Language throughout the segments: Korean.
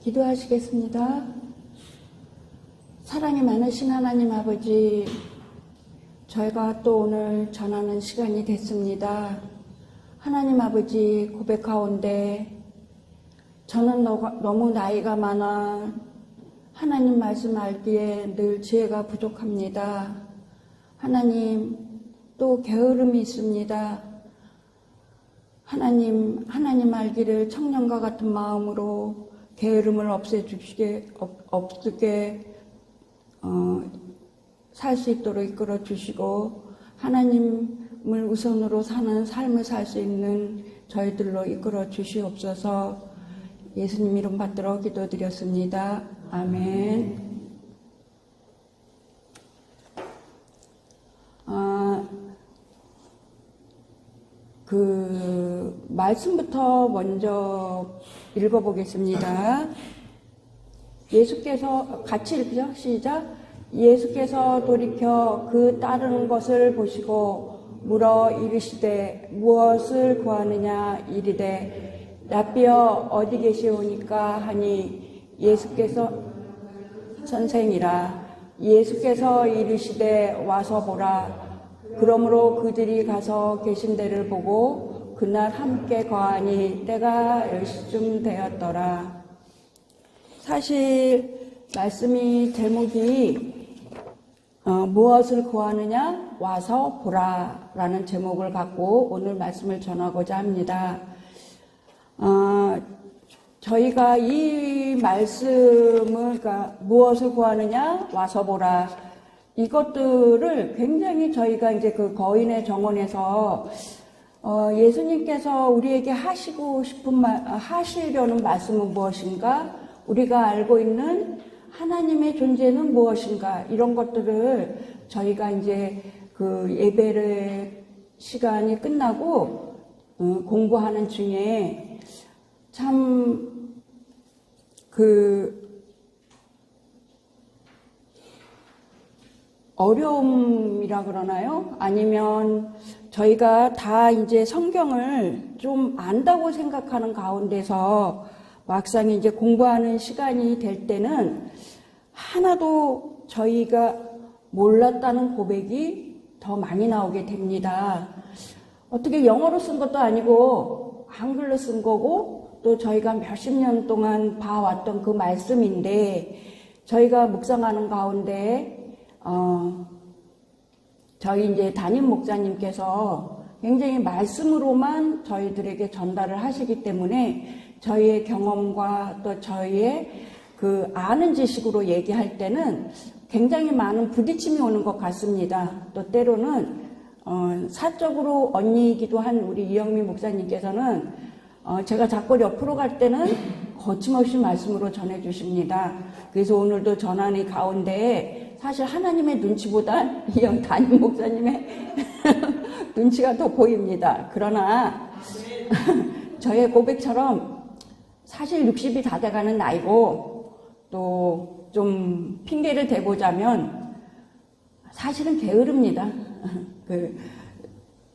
기도하시겠습니다. 사랑이 많으신 하나님 아버지, 저희가 또 오늘 전하는 시간이 됐습니다. 하나님 아버지, 고백하온데 저는 너무 나이가 많아 하나님 말씀 알기에 늘 지혜가 부족합니다. 하나님, 또 게으름이 있습니다. 하나님 알기를 청년과 같은 마음으로 게으름을 없게 살 수 있도록 이끌어 주시고 하나님을 우선으로 사는 삶을 살 수 있는 저희들로 이끌어 주시옵소서. 예수님 이름 받들어 기도드렸습니다. 아멘. 말씀부터 먼저 읽어보겠습니다. 예수께서 같이 읽죠. 시작. 예수께서 돌이켜 그 따르는 것을 보시고 물어 이르시되 무엇을 구하느냐 이르되 랍비여 어디 계시오니까 하니 예수께서 선생이라. 예수께서 이르시되 와서 보라. 그러므로 그들이 가서 계신 데를 보고 그날 함께 거하니 때가 10시쯤 되었더라. 사실 말씀이 제목이 무엇을 구하느냐 와서 보라 라는 제목을 갖고 오늘 말씀을 전하고자 합니다. 저희가 이 말씀을 그러니까 무엇을 구하느냐 와서 보라 이것들을 굉장히 저희가 이제 그 거인의 정원에서 예수님께서 우리에게 하시려는 말씀은 무엇인가? 우리가 알고 있는 하나님의 존재는 무엇인가? 이런 것들을 저희가 이제 그 예배의 시간이 끝나고 공부하는 중에 참 어려움이라 그러나요? 아니면 저희가 다 이제 성경을 좀 안다고 생각하는 가운데서 막상 이제 공부하는 시간이 될 때는 하나도 저희가 몰랐다는 고백이 더 많이 나오게 됩니다. 어떻게 영어로 쓴 것도 아니고 한글로 쓴 거고 또 저희가 몇십 년 동안 봐왔던 그 말씀인데 저희가 묵상하는 가운데 저희 이제 담임 목사님께서 굉장히 말씀으로만 저희들에게 전달을 하시기 때문에 저희의 경험과 또 저희의 그 아는 지식으로 얘기할 때는 굉장히 많은 부딪힘이 오는 것 같습니다. 또 때로는 사적으로 언니이기도 한 우리 이영미 목사님께서는 제가 자꾸 옆으로 갈 때는 거침없이 말씀으로 전해주십니다. 그래서 오늘도 전하는 가운데 사실 하나님의 눈치보다 이 담임 목사님의 눈치가 더 보입니다. 그러나 저의 고백처럼 사실 60이 다 돼가는 나이고 또 좀 핑계를 대보자면 사실은 게으릅니다.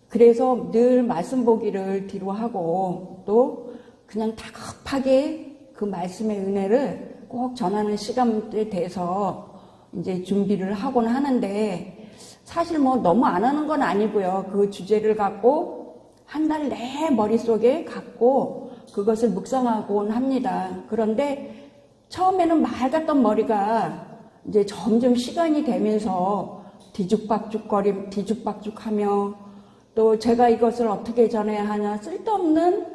그래서 늘 말씀 보기를 뒤로 하고 또 그냥 다급하게 그 말씀의 은혜를 꼭 전하는 시간에 대해서 이제 준비를 하곤 하는데 사실 뭐 너무 안 하는 건 아니고요. 그 주제를 갖고 한 달 내 머릿속에 갖고 그것을 묵상하곤 합니다. 그런데 처음에는 맑았던 머리가 이제 점점 시간이 되면서 뒤죽박죽하며 또 제가 이것을 어떻게 전해야 하냐 쓸데없는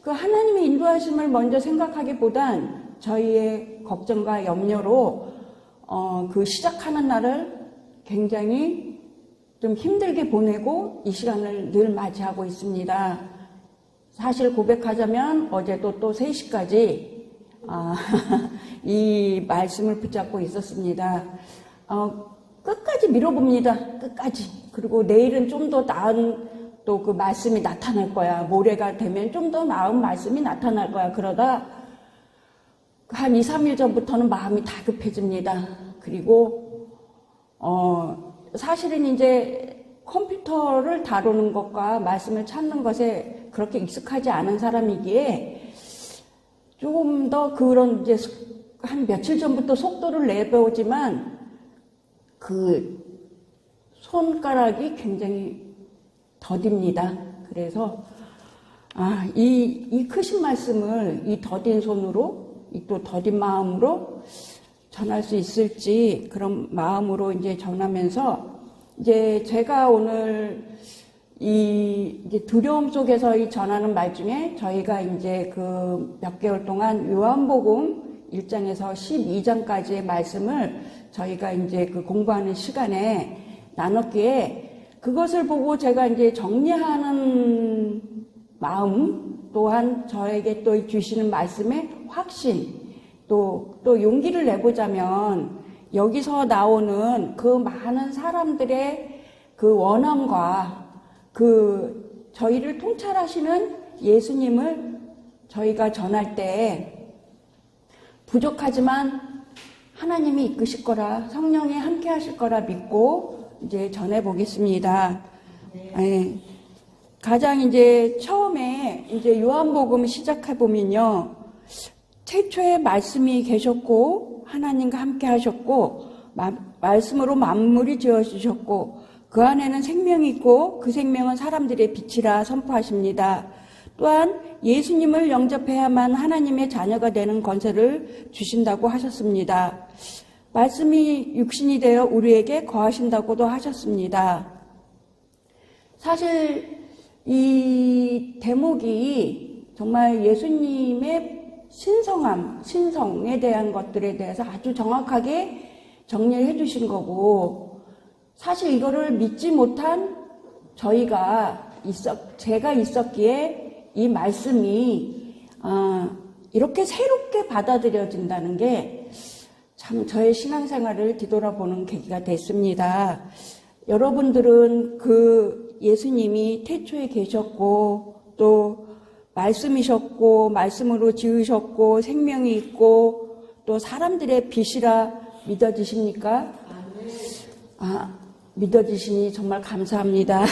그 하나님의 인도하심을 먼저 생각하기보단 저희의 걱정과 염려로 그 시작하는 날을 굉장히 좀 힘들게 보내고 이 시간을 늘 맞이하고 있습니다. 사실 고백하자면 어제도 또 3시까지 이 말씀을 붙잡고 있었습니다. 끝까지 밀어봅니다. 끝까지. 그리고 내일은 좀 더 나은 또 그 말씀이 나타날 거야. 모레가 되면 좀 더 나은 말씀이 나타날 거야. 그러다 한 2, 3일 전부터는 마음이 다급해집니다. 그리고 사실은 이제 컴퓨터를 다루는 것과 말씀을 찾는 것에 그렇게 익숙하지 않은 사람이기에 조금 더 그런 이제 한 며칠 전부터 속도를 내보지만 그 손가락이 굉장히 더딥니다. 그래서 이 크신 말씀을 이 더딘 손으로, 이 또 더딘 마음으로 전할 수 있을지 그런 마음으로 이제 전하면서 이제 제가 오늘 이제 두려움 속에서 이 전하는 말 중에 저희가 이제 그 몇 개월 동안 요한복음 1장에서 12장까지의 말씀을 저희가 이제 그 공부하는 시간에 나눴기에 그것을 보고 제가 이제 정리하는 마음 또한 저에게 또 주시는 말씀의 확신 또 용기를 내보자면 여기서 나오는 그 많은 사람들의 그 원함과 그 저희를 통찰하시는 예수님을 저희가 전할 때 부족하지만 하나님이 이끄실 거라 성령이 함께 하실 거라 믿고 이제 전해 보겠습니다. 네. 가장 이제 처음에 이제 요한복음 시작해 보면요. 최초에 말씀이 계셨고 하나님과 함께 하셨고 말씀으로 만물이 지어주셨고 그 안에는 생명이 있고 그 생명은 사람들의 빛이라 선포하십니다. 또한 예수님을 영접해야만 하나님의 자녀가 되는 권세를 주신다고 하셨습니다. 말씀이 육신이 되어 우리에게 거하신다고도 하셨습니다. 사실 이 대목이 정말 예수님의 신성에 대한 것들에 대해서 아주 정확하게 정리를 해주신 거고, 사실 이거를 믿지 못한 제가 있었기에 이 말씀이 이렇게 새롭게 받아들여진다는 게 참 저의 신앙생활을 뒤돌아보는 계기가 됐습니다. 여러분들은 그 예수님이 태초에 계셨고 또 말씀이셨고 말씀으로 지으셨고 생명이 있고 또 사람들의 빛이라 믿어지십니까? 믿어지시니 정말 감사합니다.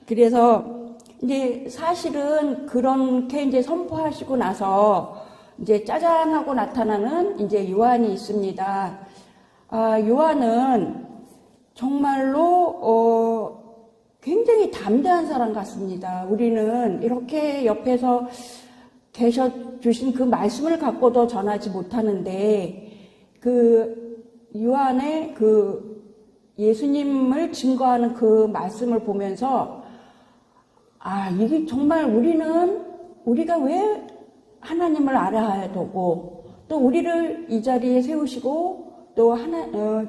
그래서 이제 사실은 그렇게 이제 선포하시고 나서 이제 짜잔하고 나타나는 이제 요한이 있습니다. 요한은 정말로 굉장히 담대한 사람 같습니다. 우리는 이렇게 옆에서 계셔 주신 그 말씀을 갖고도 전하지 못하는데 그 요한의 그 예수님을 증거하는 그 말씀을 보면서 이게 정말 우리가 왜 하나님을 알아야 되고 또 우리를 이 자리에 세우시고 또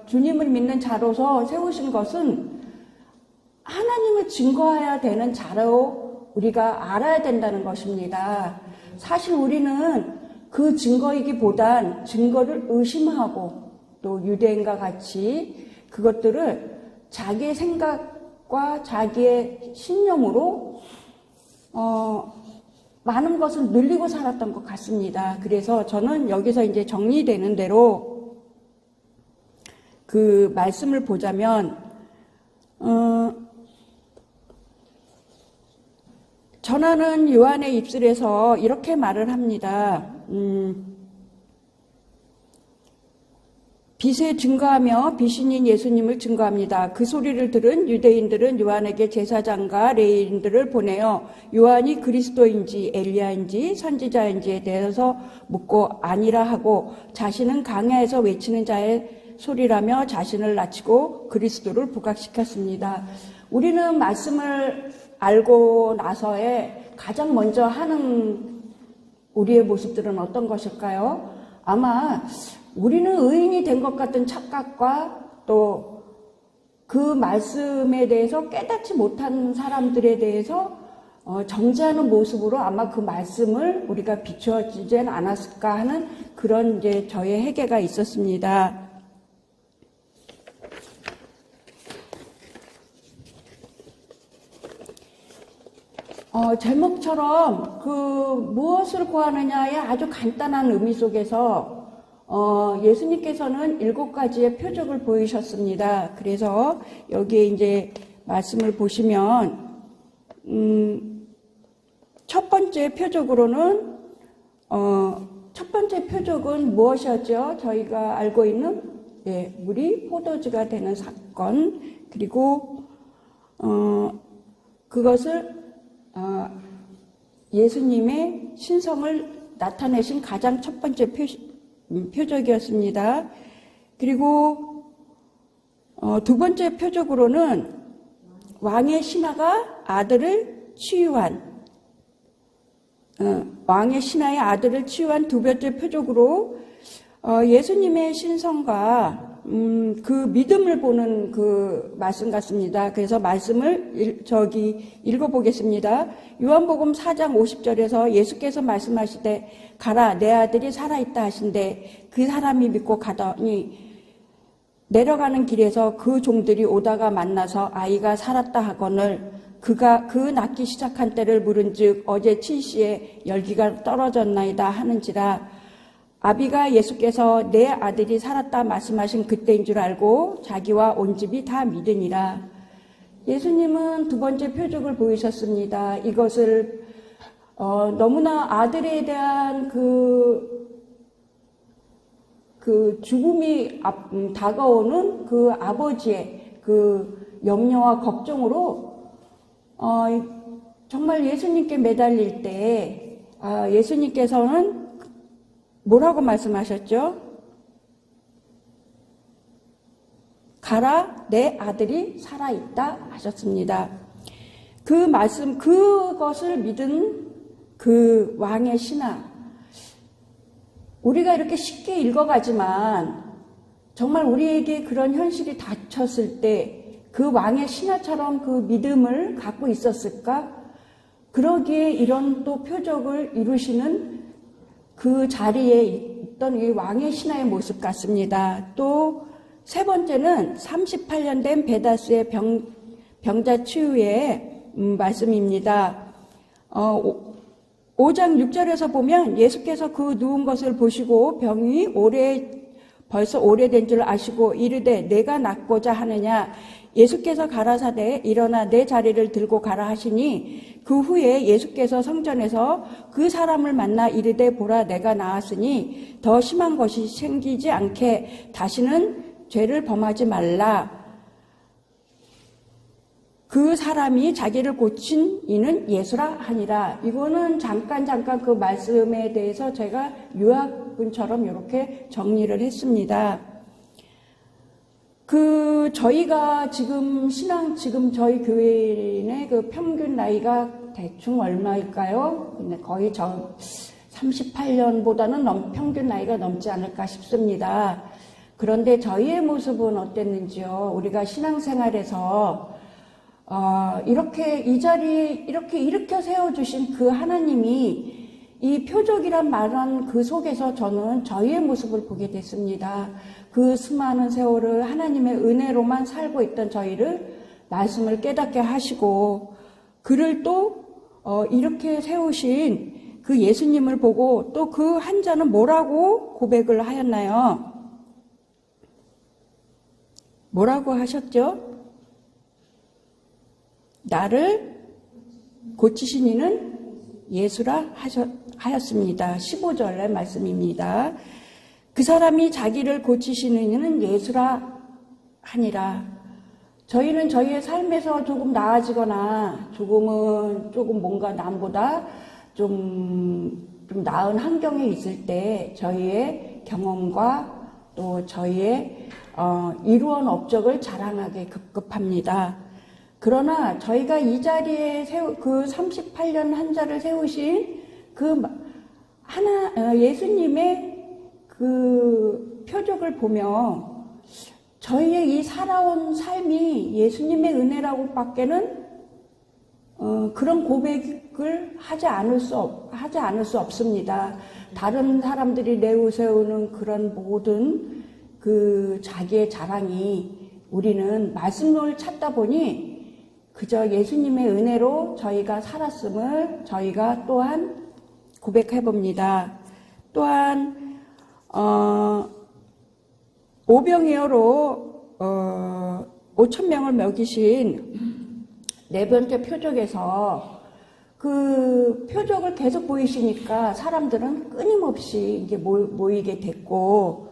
주님을 믿는 자로서 세우신 것은 하나님을 증거해야 되는 자로 우리가 알아야 된다는 것입니다. 사실 우리는 그 증거이기보단 증거를 의심하고 또 유대인과 같이 그것들을 자기의 생각과 자기의 신념으로 많은 것을 늘리고 살았던 것 같습니다. 그래서 저는 여기서 이제 정리되는 대로 그 말씀을 보자면 전하는 요한의 입술에서 이렇게 말을 합니다. 빛에 증거하며 빛인인 예수님을 증거합니다. 그 소리를 들은 유대인들은 요한에게 제사장과 레위인들을 보내어 요한이 그리스도인지 엘리야인지 선지자인지에 대해서 묻고 아니라 하고 자신은 강야에서 외치는 자의 소리라며 자신을 낮추고 그리스도를 부각시켰습니다. 우리는 말씀을 알고 나서의 가장 먼저 하는 우리의 모습들은 어떤 것일까요? 아마 우리는 의인이 된 것 같은 착각과 또 그 말씀에 대해서 깨닫지 못한 사람들에 대해서 정죄하는 모습으로 아마 그 말씀을 우리가 비춰지진 않았을까 하는 그런 이제 저의 회개가 있었습니다. 제목처럼 그 무엇을 구하느냐의 아주 간단한 의미 속에서 예수님께서는 7가지의 표적을 보이셨습니다. 그래서 여기에 이제 말씀을 보시면 첫 번째 표적으로는 첫 번째 표적은 무엇이었죠? 저희가 알고 있는 물이 포도주가 되는 사건, 그리고 그것을 예수님의 신성을 나타내신 가장 첫 번째 표적이었습니다. 그리고 두 번째 표적으로는 왕의 신하가 아들을 치유한 왕의 신하의 아들을 치유한 두 번째 표적으로 예수님의 신성과 그 믿음을 보는 그 말씀 같습니다. 그래서 말씀을 읽어보겠습니다. 요한복음 4장 50절에서 예수께서 말씀하시되 가라 내 아들이 살아있다 하신대 그 사람이 믿고 가더니 내려가는 길에서 그 종들이 오다가 만나서 아이가 살았다 하거늘 그가 그 낳기 시작한 때를 물은즉 어제 7시에 열기가 떨어졌나이다 하는지라 아비가 예수께서 내 아들이 살았다 말씀하신 그때인 줄 알고 자기와 온 집이 다 믿으니라. 예수님은 두 번째 표적을 보이셨습니다. 이것을 너무나 아들에 대한 그 죽음이 다가오는 그 아버지의 그 염려와 걱정으로 정말 예수님께 매달릴 때 예수님께서는 뭐라고 말씀하셨죠? 가라 내 아들이 살아있다 하셨습니다. 그 말씀 그것을 믿은 그 왕의 신하 우리가 이렇게 쉽게 읽어가지만 정말 우리에게 그런 현실이 닥쳤을 때 그 왕의 신하처럼 그 믿음을 갖고 있었을까? 그러기에 이런 또 표적을 이루시는 그 자리에 있던 이 왕의 신하의 모습 같습니다. 또 세 번째는 38년 된 베다스의 병자 치유의 말씀입니다. 5장 6절에서 보면 예수께서 그 누운 것을 보시고 병이 벌써 오래된 줄 아시고 이르되 내가 낫고자 하느냐 예수께서 가라사대 일어나 내 자리를 들고 가라 하시니 그 후에 예수께서 성전에서 그 사람을 만나 이르되 보라 내가 나았으니 더 심한 것이 생기지 않게 다시는 죄를 범하지 말라. 그 사람이 자기를 고친 이는 예수라 하니라. 이거는 잠깐 그 말씀에 대해서 제가 요약문처럼 이렇게 정리를 했습니다. 저희가 지금 저희 교회인의 그 평균 나이가 대충 얼마일까요? 근데 거의 38년보다는 평균 나이가 넘지 않을까 싶습니다. 그런데 저희의 모습은 어땠는지요? 우리가 신앙생활에서 이렇게 이 자리에 이렇게 일으켜 세워주신 그 하나님이 이 표적이란 말한 그 속에서 저는 저희의 모습을 보게 됐습니다. 그 수많은 세월을 하나님의 은혜로만 살고 있던 저희를 말씀을 깨닫게 하시고 그를 또 이렇게 세우신 그 예수님을 보고 또 그 한 자는 뭐라고 고백을 하였나요? 뭐라고 하셨죠? 나를 고치신 이는 예수라 하였습니다. 15절의 말씀입니다. 그 사람이 자기를 고치시는 이는 예수라 하니라. 저희는 저희의 삶에서 조금 나아지거나 조금 뭔가 남보다 좀 나은 환경에 있을 때 저희의 경험과 또 저희의 이루어온 업적을 자랑하게 급급합니다. 그러나 저희가 이 자리에 그 38년 한 자를 세우신 예수님의 그 표적을 보며 저희의 이 살아온 삶이 예수님의 은혜라고 밖에는 그런 고백을 하지 않을 수 없습니다. 다른 사람들이 내세우는 그런 모든 그 자기의 자랑이 우리는 말씀을 찾다 보니 그저 예수님의 은혜로 저희가 살았음을 저희가 또한 고백해 봅니다. 또한 오병이어로 5,000명을 먹이신 네 번째 표적에서 그 표적을 계속 보이시니까 사람들은 끊임없이 이제 모이게 됐고,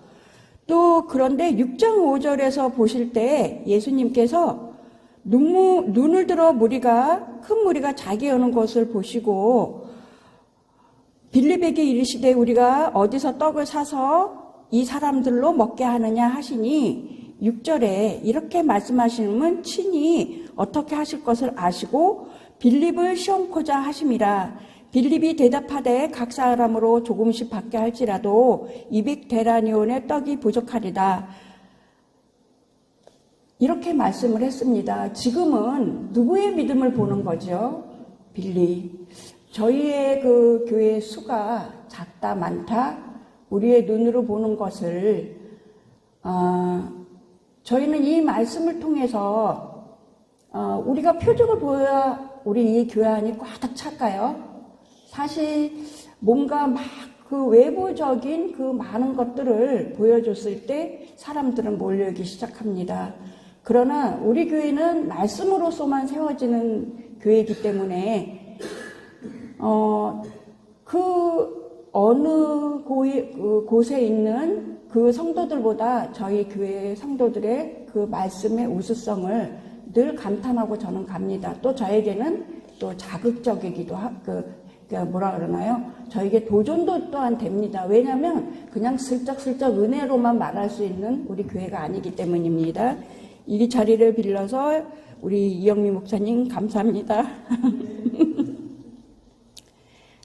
또 그런데 6장 5절에서 보실 때 예수님께서 눈을 들어 큰 무리가 자기 오는 것을 보시고 빌립에게 이르시되 우리가 어디서 떡을 사서 이 사람들로 먹게 하느냐 하시니 6절에 이렇게 말씀하시는 친히 어떻게 하실 것을 아시고 빌립을 시험코자 하심이라. 빌립이 대답하되 각 사람으로 조금씩 받게 할지라도 200데나리온의 떡이 부족하리다. 이렇게 말씀을 했습니다. 지금은 누구의 믿음을 보는 거죠? 빌립. 저희의 그 교회 수가 작다 많다 우리의 눈으로 보는 것을 저희는 이 말씀을 통해서 우리가 표적을 보여야 우리 이 교회 안이 꽉 찰까요? 사실 뭔가 막 그 외부적인 그 많은 것들을 보여줬을 때 사람들은 몰려오기 시작합니다. 그러나 우리 교회는 말씀으로서만 세워지는 교회이기 때문에 그 어느 곳에 있는 그 성도들보다 저희 교회 성도들의 그 말씀의 우수성을 늘 감탄하고 저는 갑니다. 또 저에게는 또 자극적이기도 뭐라 그러나요? 저에게 도전도 또한 됩니다. 왜냐하면 그냥 슬쩍슬쩍 은혜로만 말할 수 있는 우리 교회가 아니기 때문입니다. 이 자리를 빌려서 우리 이영미 목사님 감사합니다.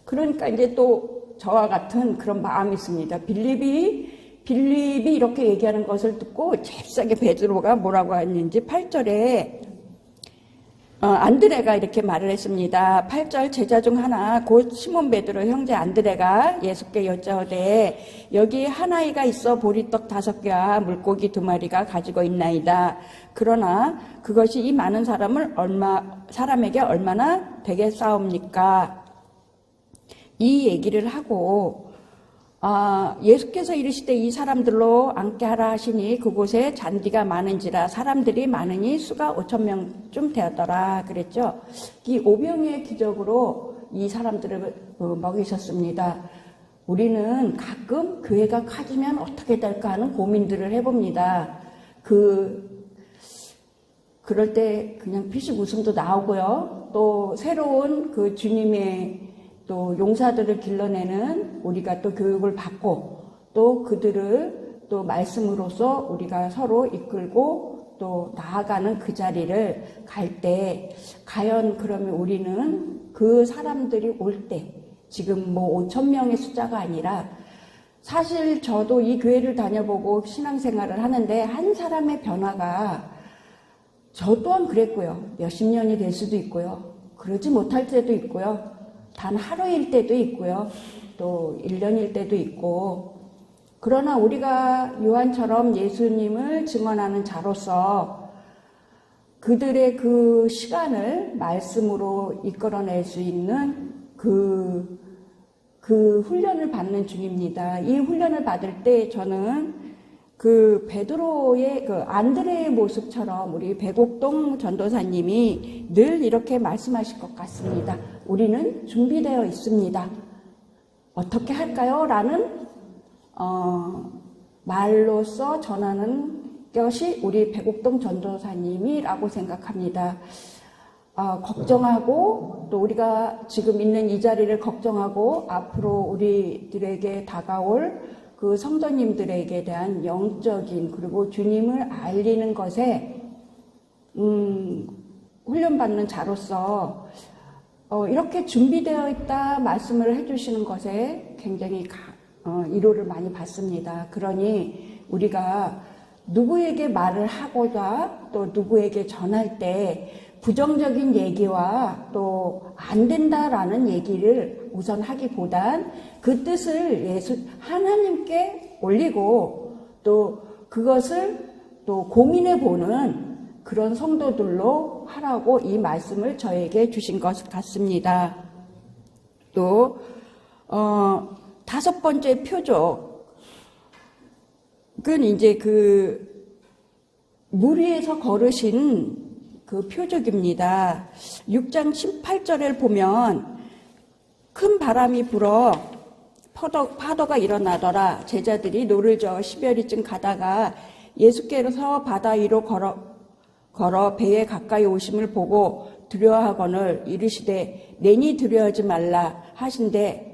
그러니까 이제 또 저와 같은 그런 마음이 있습니다. 빌립이 이렇게 얘기하는 것을 듣고 잽싸게 베드로가 뭐라고 했는지 8절에 안드레가 이렇게 말을 했습니다. 8절 제자 중 하나 곧 시몬 베드로 형제 안드레가 예수께 여짜오되 여기 한 아이가 있어 보리떡 5개와 물고기 2마리가 가지고 있나이다. 그러나 그것이 이 많은 사람에게 얼마나 되겠사옵니까? 이 얘기를 하고 예수께서 이르시되 이 사람들로 앉게 하라 하시니 그곳에 잔디가 많은지라 사람들이 많으니 수가 5,000명쯤 되었더라 그랬죠. 이 오병이의 기적으로 이 사람들을 먹이셨습니다. 우리는 가끔 교회가 커지면 어떻게 될까 하는 고민들을 해봅니다. 그럴 때 그냥 피식 웃음도 나오고요. 또 새로운 그 주님의 또 용사들을 길러내는 우리가 또 교육을 받고 또 그들을 또 말씀으로써 우리가 서로 이끌고 또 나아가는 그 자리를 갈 때 과연 그러면 우리는 그 사람들이 올 때 지금 5,000명의 숫자가 아니라 사실 저도 이 교회를 다녀보고 신앙생활을 하는데 한 사람의 변화가 저 또한 그랬고요. 몇십 년이 될 수도 있고요. 그러지 못할 때도 있고요. 단 하루일 때도 있고요. 또 1년일 때도 있고. 그러나 우리가 요한처럼 예수님을 증언하는 자로서 그들의 그 시간을 말씀으로 이끌어낼 수 있는 그 훈련을 받는 중입니다. 이 훈련을 받을 때 저는 그 베드로의 그 안드레의 모습처럼 우리 백옥동 전도사님이 늘 이렇게 말씀하실 것 같습니다. 우리는 준비되어 있습니다. 어떻게 할까요? 라는 말로써 전하는 것이 우리 백옥동 전도사님이라고 생각합니다. 걱정하고 또 우리가 지금 있는 이 자리를 걱정하고 앞으로 우리들에게 다가올 그 성도님들에게 대한 영적인 그리고 주님을 알리는 것에 훈련받는 자로서 이렇게 준비되어 있다 말씀을 해주시는 것에 굉장히 위로를 많이 받습니다. 그러니 우리가 누구에게 말을 하고자 또 누구에게 전할 때 부정적인 얘기와 또 안 된다라는 얘기를 우선 하기보단 그 뜻을 하나님께 올리고 또 그것을 또 고민해 보는 그런 성도들로 하라고 이 말씀을 저에게 주신 것 같습니다. 또 5번째 표적은 이제 물 위에서 걸으신 그 표적입니다. 6장 18절을 보면 큰 바람이 불어 파도가 일어나더라. 제자들이 노를 저어 10여리쯤 가다가 예수께서 바다 위로 걸어 배에 가까이 오심을 보고 두려워하거늘 이르시되 내니 두려워하지 말라 하신대.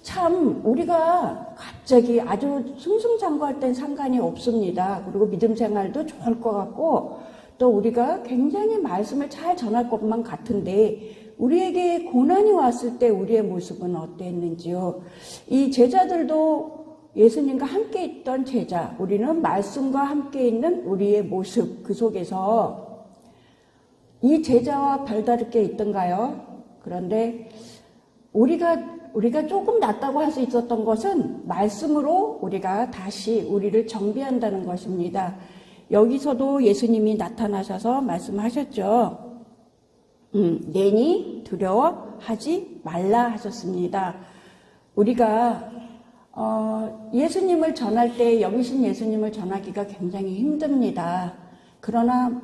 참 우리가 갑자기 아주 승승장구할 땐 상관이 없습니다. 그리고 믿음 생활도 좋을 것 같고 또 우리가 굉장히 말씀을 잘 전할 것만 같은데 우리에게 고난이 왔을 때 우리의 모습은 어땠는지요. 이 제자들도 예수님과 함께 있던 제자, 우리는 말씀과 함께 있는 우리의 모습, 그 속에서 이 제자와 별다를 게 있던가요? 그런데 우리가 조금 낫다고 할 수 있었던 것은 말씀으로 우리가 다시 우리를 정비한다는 것입니다. 여기서도 예수님이 나타나셔서 말씀하셨죠. 내니 두려워하지 말라 하셨습니다. 우리가 예수님을 전할 때 여기신 예수님을 전하기가 굉장히 힘듭니다. 그러나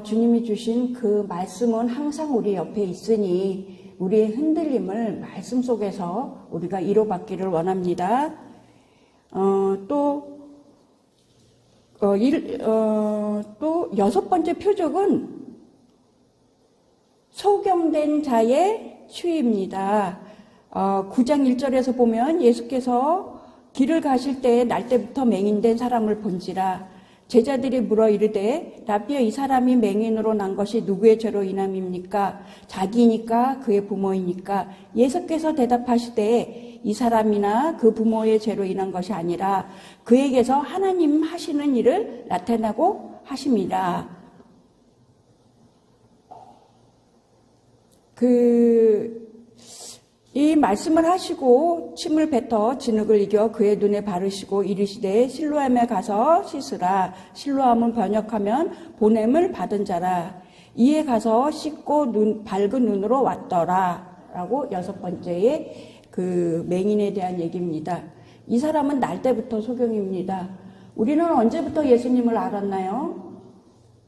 주님이 주신 그 말씀은 항상 우리 옆에 있으니 우리의 흔들림을 말씀 속에서 우리가 위로받기를 원합니다. 또 여섯 번째 표적은 소경된 자의 추위입니다. 9장 1절에서 보면 예수께서 길을 가실 때 날때부터 맹인된 사람을 본지라. 제자들이 물어 이르되 라비여 이 사람이 맹인으로 난 것이 누구의 죄로 인함입니까? 자기니까 그의 부모이니까? 예수께서 대답하시되 이 사람이나 그 부모의 죄로 인한 것이 아니라 그에게서 하나님 하시는 일을 나타내고 하심이라. 이 말씀을 하시고 침을 뱉어 진흙을 이겨 그의 눈에 바르시고 이르시되 실로암에 가서 씻으라. 실로암은 번역하면 보냄을 받은 자라. 이에 가서 씻고 밝은 눈으로 왔더라. 라고 여섯 번째의 그 맹인에 대한 얘기입니다. 이 사람은 날 때부터 소경입니다. 우리는 언제부터 예수님을 알았나요?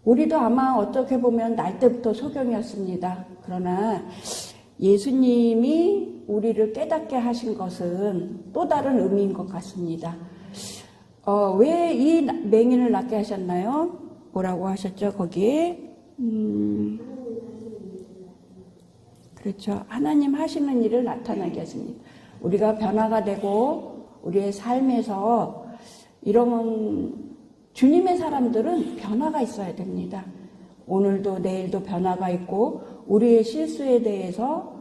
우리도 아마 어떻게 보면 날 때부터 소경이었습니다. 그러나 예수님이 우리를 깨닫게 하신 것은 또 다른 의미인 것 같습니다. 왜 이 맹인을 낫게 하셨나요? 뭐라고 하셨죠? 거기에 그렇죠. 하나님 하시는 일을 나타나게 하십니다. 우리가 변화가 되고 우리의 삶에서 이런 주님의 사람들은 변화가 있어야 됩니다. 오늘도 내일도 변화가 있고 우리의 실수에 대해서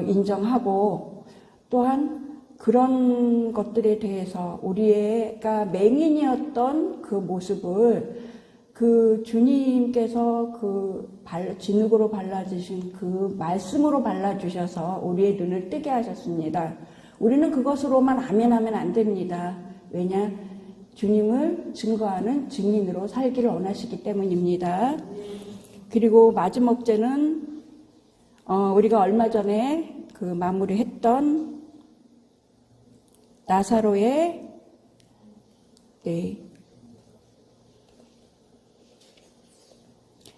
인정하고 또한 그런 것들에 대해서 우리가 맹인이었던 그 모습을 그 주님께서 그 진흙으로 발라주신 그 말씀으로 발라주셔서 우리의 눈을 뜨게 하셨습니다. 우리는 그것으로만 아멘하면 안 됩니다. 왜냐? 주님을 증거하는 증인으로 살기를 원하시기 때문입니다. 그리고 마지막째는 우리가 얼마 전에 그 마무리했던 나사로의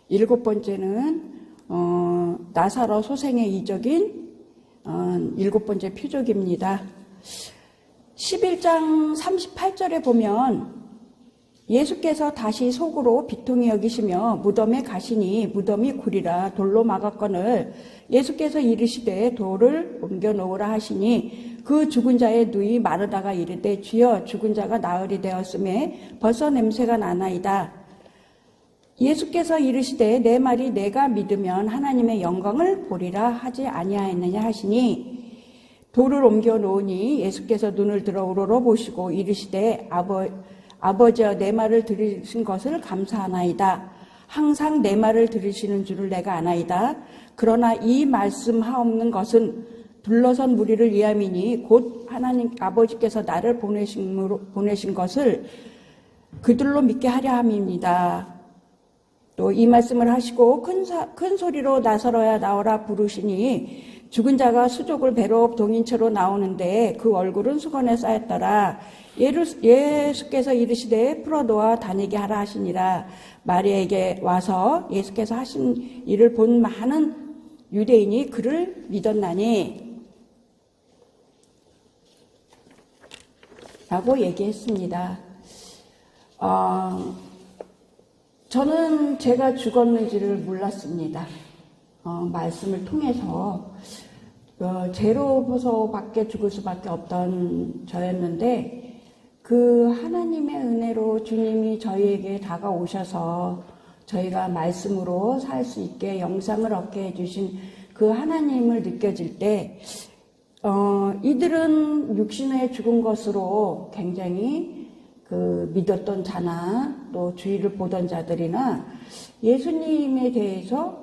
일곱 번째는 나사로 소생의 이적인 일곱 번째 표적입니다. 11장 38절에 보면 예수께서 다시 속으로 비통히 여기시며 무덤에 가시니 무덤이 구리라 돌로 막았거늘 예수께서 이르시되 돌을 옮겨 놓으라 하시니 그 죽은 자의 누이 마르다가 이르되 주여 죽은 자가 나흘이 되었음에 벌써 냄새가 나나이다. 예수께서 이르시되 내 말이 내가 믿으면 하나님의 영광을 보리라 하지 아니하였느냐 하시니 돌을 옮겨 놓으니 예수께서 눈을 들어 우러러 보시고 이르시되 아버지여 내 말을 들으신 것을 감사하나이다. 항상 내 말을 들으시는 줄을 내가 아나이다. 그러나 이 말씀 하옵는 것은 둘러선 무리를 위함이니 곧 하나님 아버지께서 나를 보내신 것을 그들로 믿게 하려 함입니다. 또 이 말씀을 하시고 큰 소리로 나사로야 나오라 부르시니 죽은 자가 수족을 배로 동인 채로 나오는데 그 얼굴은 수건에 쌓였더라. 예수께서 이르시되 풀어놓아 다니게 하라 하시니라. 마리아에게 와서 예수께서 하신 일을 본 많은 유대인이 그를 믿었나니 라고 얘기했습니다. 저는 제가 죽었는지를 몰랐습니다. 말씀을 통해서 죄로부서밖에 죽을 수밖에 없던 저였는데 그 하나님의 은혜로 주님이 저희에게 다가오셔서 저희가 말씀으로 살 수 있게 영상을 얻게 해주신 그 하나님을 느껴질 때 이들은 육신에 죽은 것으로 굉장히 그 믿었던 자나 또 주의를 보던 자들이나 예수님에 대해서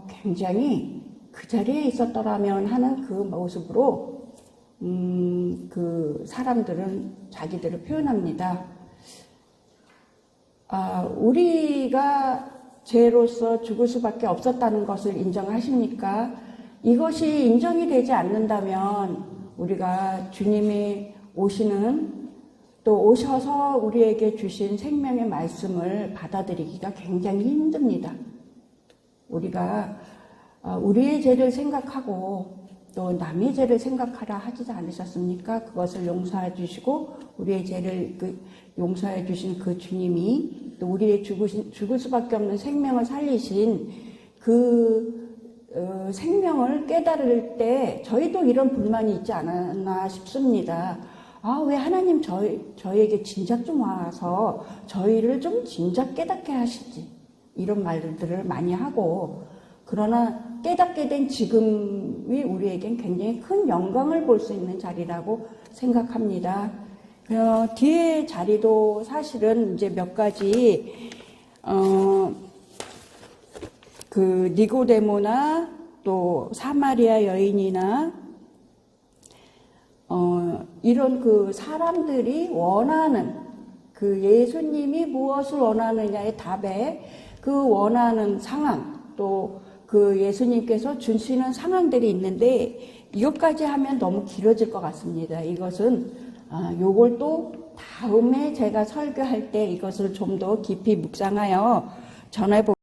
굉장히 그 자리에 있었더라면 하는 그 모습으로 그 사람들은 자기들을 표현합니다. 우리가 죄로서 죽을 수밖에 없었다는 것을 인정하십니까? 이것이 인정이 되지 않는다면 우리가 주님이 또 오셔서 우리에게 주신 생명의 말씀을 받아들이기가 굉장히 힘듭니다. 우리가 우리의 죄를 생각하고 또 남의 죄를 생각하라 하지 않으셨습니까? 그것을 용서해 주시고 우리의 죄를 용서해 주신 그 주님이 또 우리의 죽을 수밖에 없는 생명을 살리신 그 생명을 깨달을 때 저희도 이런 불만이 있지 않았나 싶습니다. 왜 하나님 저희에게 진작 좀 와서 저희를 좀 진작 깨닫게 하시지, 이런 말들을 많이 하고, 그러나 깨닫게 된 지금이 우리에겐 굉장히 큰 영광을 볼 수 있는 자리라고 생각합니다. 뒤에 자리도 사실은 이제 몇 가지 그 니고데모나 또 사마리아 여인이나 이런 그 사람들이 원하는 그 예수님이 무엇을 원하느냐의 답에 그 원하는 상황, 또 그 예수님께서 주시는 상황들이 있는데 이것까지 하면 너무 길어질 것 같습니다. 이것은 요걸 또 다음에 제가 설교할 때 이것을 좀 더 깊이 묵상하여 전해보